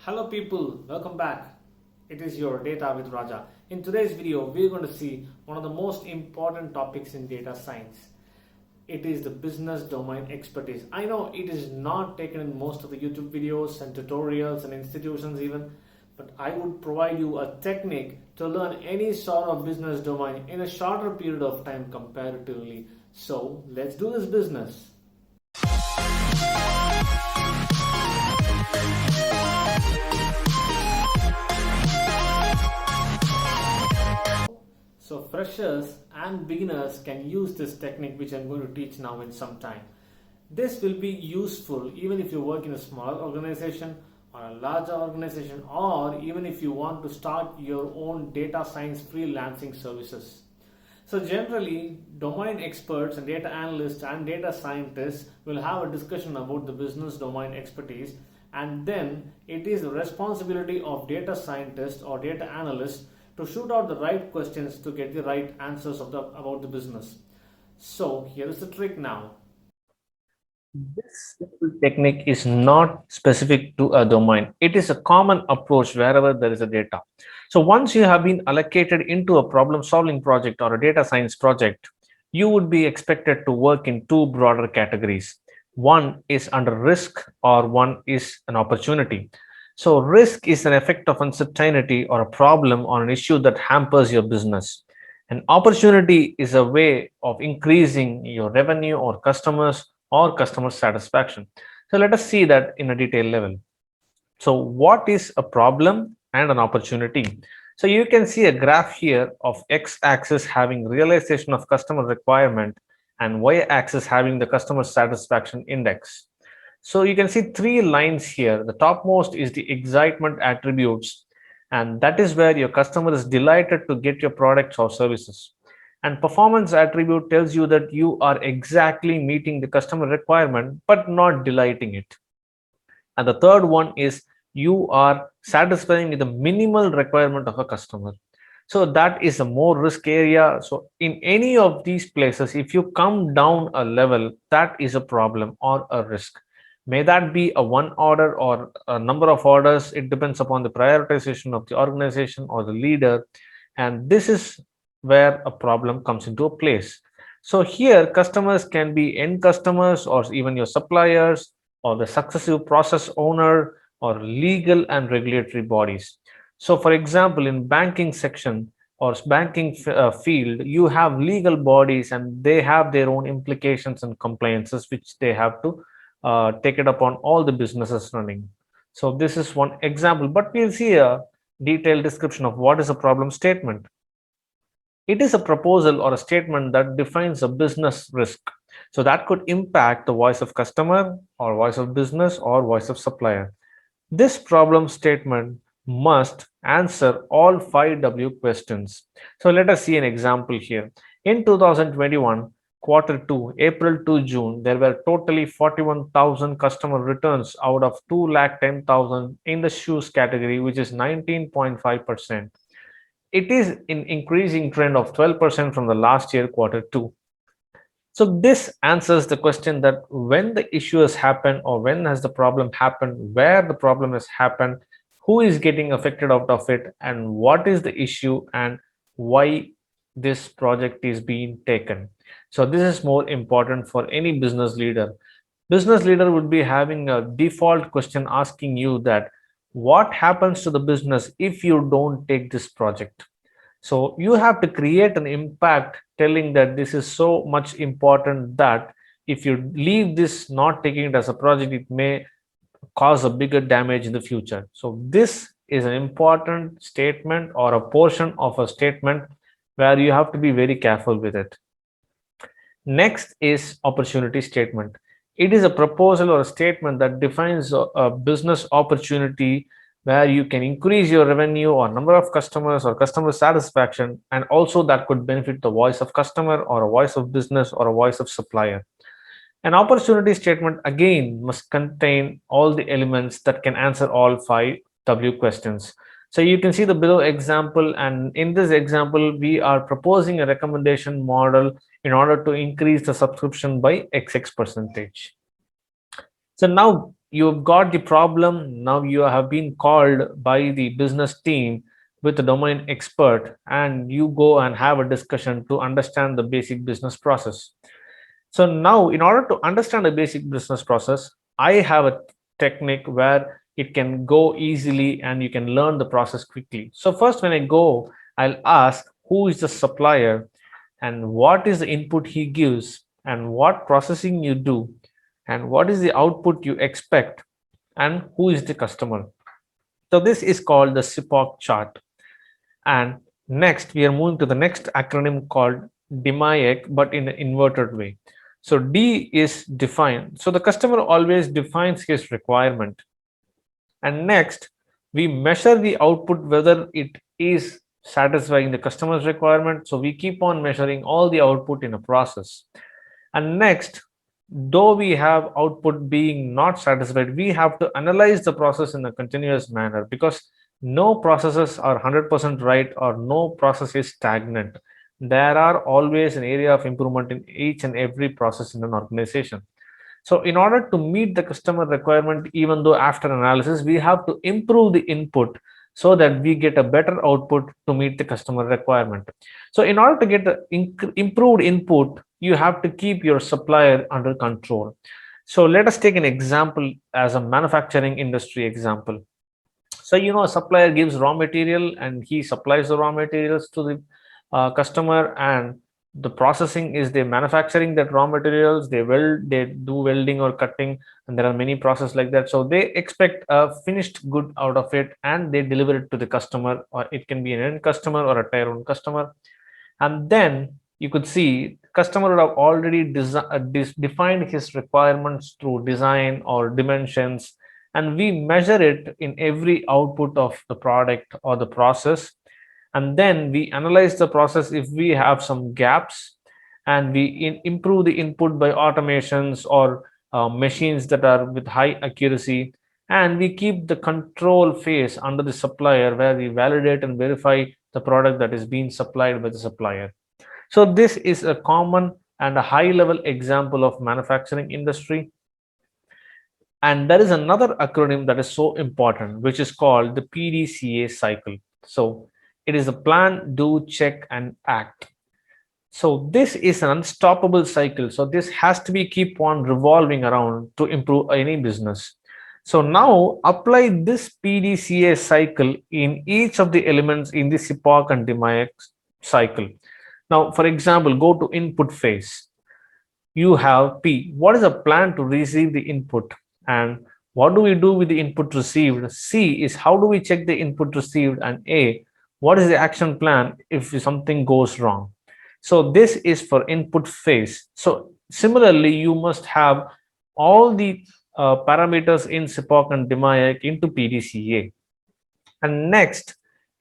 Hello people, welcome back. It is your Data with Raja. In today's video, we're going to see one of the most important topics in data science. It is the business domain expertise. I know it is not taken in most of the YouTube videos and tutorials and institutions even, but I would provide you a technique to learn any sort of business domain in a shorter period of time comparatively. So let's do this business. So freshers and beginners can use this technique which I'm going to teach now in some time. This will be useful even if you work in a small organization or a larger organization, or even if you want to start your own data science freelancing services. So generally, domain experts and data analysts and data scientists will have a discussion about the business domain expertise, and then it is the responsibility of data scientists or data analysts to shoot out the right questions to get the right answers about the business. So here is the trick now. This simple technique is not specific to a domain. It is a common approach wherever there is a data. So once you have been allocated into a problem solving project or a data science project, you would be expected to work in two broader categories. One is under risk, or one is an opportunity. So risk is an effect of uncertainty or a problem on an issue that hampers your business. An opportunity is a way of increasing your revenue or customers or customer satisfaction. So let us see that in a detailed level. So what is a problem and an opportunity? So you can see a graph here of x-axis having realization of customer requirement and y-axis having the customer satisfaction index. So you can see three lines here. The topmost is the excitement attributes, and that is where your customer is delighted to get your products or services. And performance attribute tells you that you are exactly meeting the customer requirement but not delighting it. And the third one is you are satisfying the minimal requirement of a customer. So that is a more risk area. So in any of these places, if you come down a level, that is a problem or a risk. May that be a one order or a number of orders, it depends upon the prioritization of the organization or the leader. And this is where a problem comes into a place. So here customers can be end customers or even your suppliers or the successive process owner or legal and regulatory bodies. So for example, in banking section or banking field, you have legal bodies and they have their own implications and compliances which they have to take it upon all the businesses running. So this is one example, but we'll see a detailed description of what is a problem statement. It is a proposal or a statement that defines a business risk. So that could impact the voice of customer or voice of business or voice of supplier. This problem statement must answer all 5W questions. So let us see an example here. In 2021, quarter 2, April to June, there were totally 41,000 customer returns out of 210,000 in the shoes category, which is 19.5%. It is an increasing trend of 12% from the last year, quarter 2. So this answers the question that when the issue has happened or when has the problem happened, where the problem has happened, who is getting affected out of it, and what is the issue and why this project is being taken. So this is more important for any business leader. Business leader would be having a default question asking you that what happens to the business if you don't take this project. So you have to create an impact telling that this is so much important that if you leave this not taking it as a project, it may cause a bigger damage in the future. So this is an important statement or a portion of a statement where you have to be very careful with it. Next is opportunity statement. It is a proposal or a statement that defines a business opportunity where you can increase your revenue or number of customers or customer satisfaction, and also that could benefit the voice of customer or a voice of business or a voice of supplier. An opportunity statement again must contain all the elements that can answer all 5W questions. So you can see the below example, and in this example, we are proposing a recommendation model in order to increase the subscription by XX percentage. So now you've got the problem. Now you have been called by the business team with a domain expert, and you go and have a discussion to understand the basic business process. So now, in order to understand a basic business process, I have a technique where it can go easily and you can learn the process quickly. So first, when I go, I'll ask who is the supplier and what is the input he gives and what processing you do and what is the output you expect and who is the customer. So this is called the SIPOC chart. And next, we are moving to the next acronym called DMAIC, but in an inverted way. So D is define. So the customer always defines his requirement. And next, we measure the output whether it is satisfying the customer's requirement. So we keep on measuring all the output in a process. And next, though we have output being not satisfied, we have to analyze the process in a continuous manner, because no processes are 100% right or no process is stagnant. There are always an area of improvement in each and every process in an organization. So in order to meet the customer requirement, even though after analysis, we have to improve the input so that we get a better output to meet the customer requirement. So in order to get the improved input, you have to keep your supplier under control. So let us take an example as a manufacturing industry example. So a supplier gives raw material and he supplies the raw materials to the customer, and the processing is they manufacturing that raw materials, they do welding or cutting, and there are many processes like that. So they expect a finished good out of it and they deliver it to the customer, or it can be an end customer or a tier one customer. And then you could see customer would have already defined his requirements through design or dimensions, and we measure it in every output of the product or the process. And then we analyze the process if we have some gaps, and we improve the input by automations or machines that are with high accuracy. And we keep the control phase under the supplier, where we validate and verify the product that is being supplied by the supplier. So this is a common and a high level example of manufacturing industry. And there is another acronym that is so important, which is called the PDCA cycle. So it is a plan, do, check, and act. So this is an unstoppable cycle. So this has to be keep on revolving around to improve any business. So now apply this PDCA cycle in each of the elements in the SIPOC and DMAIC cycle. Now, for example, go to input phase. You have P. What is a plan to receive the input? And what do we do with the input received? C is how do we check the input received? And A, what is the action plan if something goes wrong? So this is for input phase. So similarly, you must have all the parameters in SIPOC and DMAIC into PDCA. And next,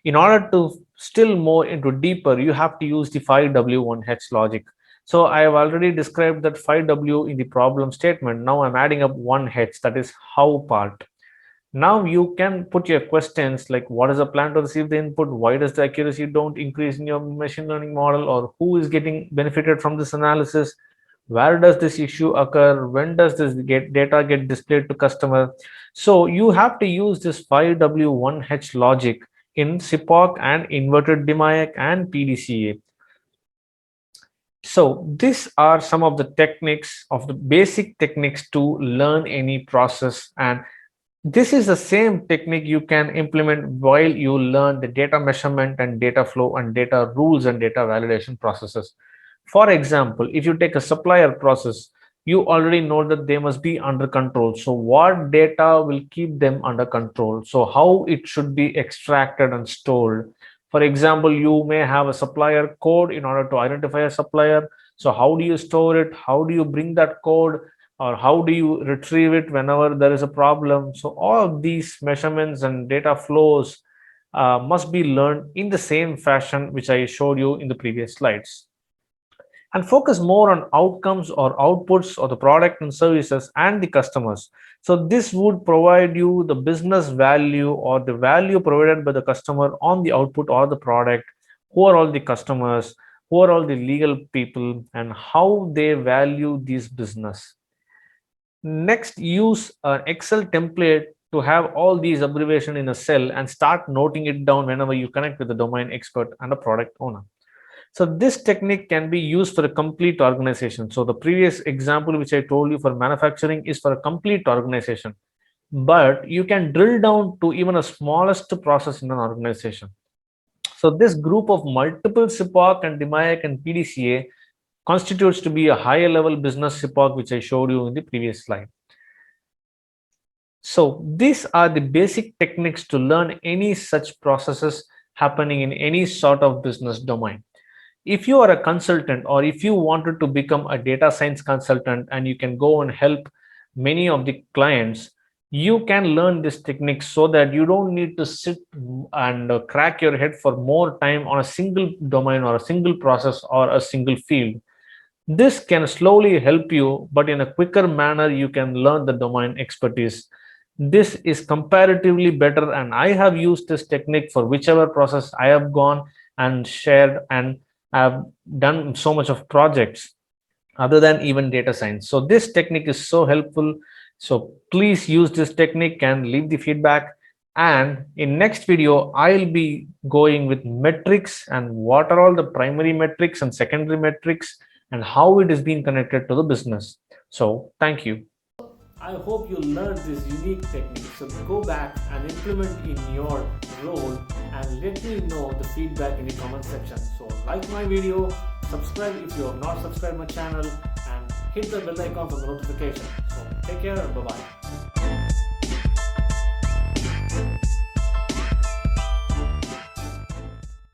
in order to still more into deeper, you have to use the 5W1H logic. So I have already described that 5W in the problem statement. Now I'm adding up 1H, that is how part. Now you can put your questions like what is the plan to receive the input? Why does the accuracy don't increase in your machine learning model? Or who is getting benefited from this analysis? Where does this issue occur? When does this data get displayed to customer? So you have to use this 5W1H logic in SIPOC and inverted DMAIC and PDCA. So these are some of the techniques, of the basic techniques to learn any process. And this is the same technique you can implement while you learn the data measurement and data flow and data rules and data validation processes. For example, if you take a supplier process, you already know that they must be under control. So what data will keep them under control? So how it should be extracted and stored. For example, you may have a supplier code in order to identify a supplier. So how do you store it? How do you bring that code? Or how do you retrieve it whenever there is a problem? So all of these measurements and data flows must be learned in the same fashion which I showed you in the previous slides, and focus more on outcomes or outputs of the product and services and the customers. So this would provide you the business value or the value provided by the customer on the output or the product. Who are all the customers? Who are all the legal people? And how they value this business? Next, use an Excel template to have all these abbreviation in a cell and start noting it down whenever you connect with the domain expert and a product owner. So this technique can be used for a complete organization. So the previous example which I told you for manufacturing is for a complete organization, but you can drill down to even a smallest process in an organization. So this group of multiple SIPOC and DMAIC and PDCA constitutes to be a higher level business SIPOC, which I showed you in the previous slide. So these are the basic techniques to learn any such processes happening in any sort of business domain. If you are a consultant, or if you wanted to become a data science consultant and you can go and help many of the clients, you can learn this technique so that you don't need to sit and crack your head for more time on a single domain or a single process or a single field. This can slowly help you, but in a quicker manner you can learn the domain expertise. This is comparatively better, and I have used this technique for whichever process I have gone and shared, and I've done so much of projects other than even data science. So this technique is so helpful. So please use this technique and leave the feedback. And in next video, I'll be going with metrics and what are all the primary metrics and secondary metrics and how it is being connected to the business. So thank you. I hope you learned this unique technique. So go back and implement in your role and let me know the feedback in the comment section. So like my video, subscribe if you have not subscribed my channel, and hit the bell icon for the notification. So take care and bye-bye.